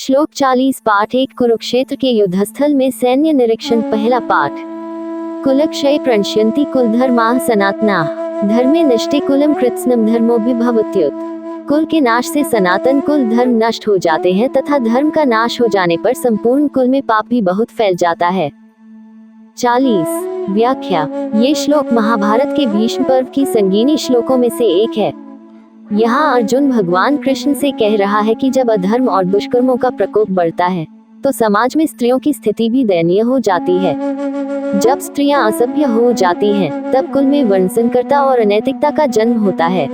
श्लोक 40 पाठ 1 कुरुक्षेत्र के युद्धस्थल में सैन्य निरीक्षण। पहला पाठ। कुलक्षय प्रणश्यन्ति कुलधर्माः सनातनाः धर्मे नष्टे कुलम कृत्स्नम धर्मोऽभिभवत्युत। कुल के नाश से सनातन कुल धर्म नष्ट हो जाते हैं तथा धर्म का नाश हो जाने पर संपूर्ण कुल में पाप भी बहुत फैल जाता है। 40 व्याख्या। ये श्लोक महाभारत के भीष्म पर्व की संगीनी श्लोकों में से एक है। यहाँ अर्जुन भगवान कृष्ण से कह रहा है कि जब अधर्म और दुष्कर्मों का प्रकोप बढ़ता है तो समाज में स्त्रियों की स्थिति भी दयनीय हो जाती है। जब स्त्रियां असभ्य हो जाती हैं, तब कुल में वर्णसंकरता और अनैतिकता का जन्म होता है।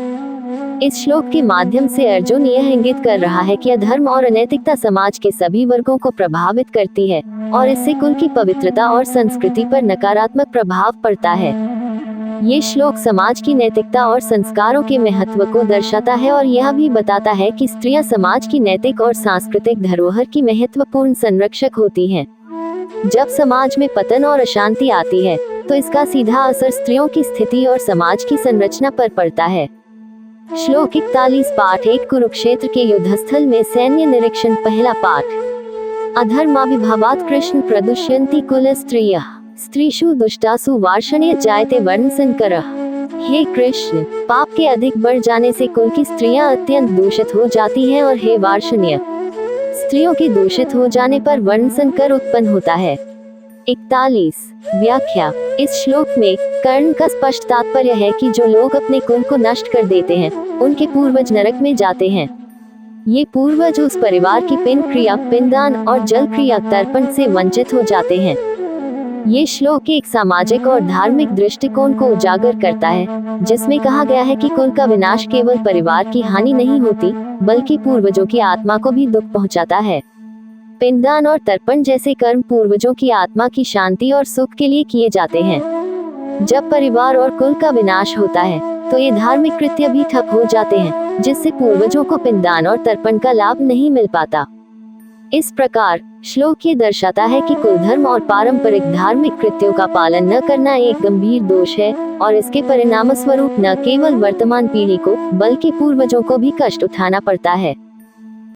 इस श्लोक के माध्यम से अर्जुन यह इंगित कर रहा है कि अधर्म और अनैतिकता समाज के सभी वर्गों को प्रभावित करती है और इससे कुल की पवित्रता और संस्कृति पर नकारात्मक प्रभाव पड़ता है। ये श्लोक समाज की नैतिकता और संस्कारों के महत्व को दर्शाता है और यह भी बताता है कि स्त्रियां समाज की नैतिक और सांस्कृतिक धरोहर की महत्वपूर्ण संरक्षक होती हैं। जब समाज में पतन और अशांति आती है तो इसका सीधा असर स्त्रियों की स्थिति और समाज की संरचना पर पड़ता है। श्लोक 41 पाठ 1 कुरुक्षेत्र के युद्धस्थल में सैन्य निरीक्षण। पहला पाठ। अधर्माभिभावात् कृष्ण प्रदुष्यन्ति कुल स्त्रियः स्त्रीषु दुष्टासु वार्ष्ण्य जायते वर्णसंकरः। हे कृष्ण, पाप के अधिक बढ़ जाने से कुल की स्त्रियां अत्यंत दूषित हो जाती हैं और हे वार्ष्ण्य, स्त्रियों के दूषित हो जाने पर वर्णसंकर उत्पन्न होता है। 41 व्याख्या। इस श्लोक में कर्ण का स्पष्ट तात्पर्य है कि जो लोग अपने कुल को नष्ट कर देते हैं उनके पूर्वज नरक में जाते हैं। ये पूर्वज उस परिवार की पिंड क्रिया, पिंडदान और जल क्रिया तर्पण से वंचित हो जाते हैं। ये श्लोक एक सामाजिक और धार्मिक दृष्टिकोण को उजागर करता है, जिसमें कहा गया है कि कुल का विनाश केवल परिवार की हानि नहीं होती, बल्कि पूर्वजों की आत्मा को भी दुख पहुंचाता है। पिंडदान और तर्पण जैसे कर्म पूर्वजों की आत्मा की शांति और सुख के लिए किए जाते हैं। जब परिवार और कुल का विनाश होता है तो ये धार्मिक कृत्य भी ठप हो जाते हैं, जिससे पूर्वजों को पिंडदान और तर्पण का लाभ नहीं मिल पाता। इस प्रकार श्लोक ये दर्शाता है कि कुल धर्म और पारंपरिक धार्मिक कृत्यों का पालन न करना एक गंभीर दोष है और इसके परिणाम स्वरूप न केवल वर्तमान पीढ़ी को बल्कि पूर्वजों को भी कष्ट उठाना पड़ता है।